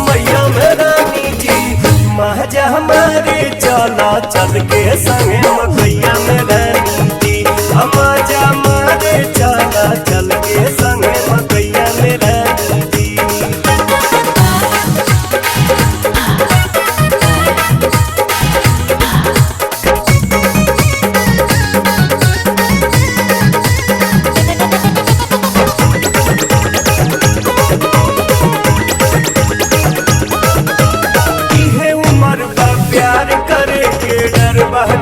समैया में रानी जी महाजा हमारे चला चल के संगे मकैया में रानी जी महाजा हमारे चला चल के संगे मकैया में रानी जी।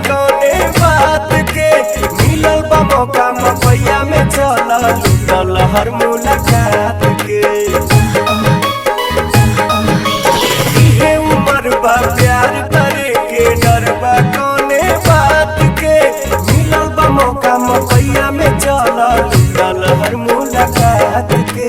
कौने बात के मिलल बा मौका मकैया में चला लूटल हर मुलाकात के इहे उम्र बा प्यार करे के डर बा कौने बात के मिलल बा मौका मकैया में चला लूटल हर मुलाकात के।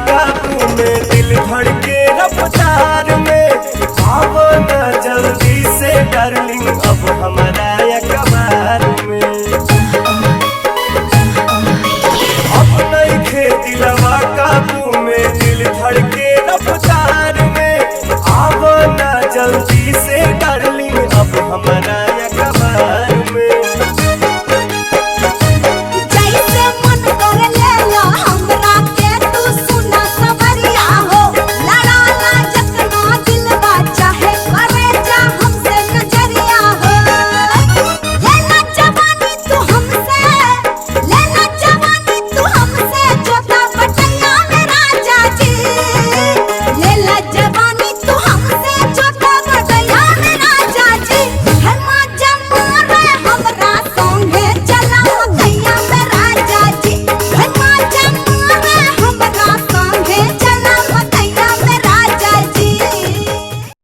काबू में दिल धड़के रफ्तार में आओ ना जल्दी से डार्लिंग अब हम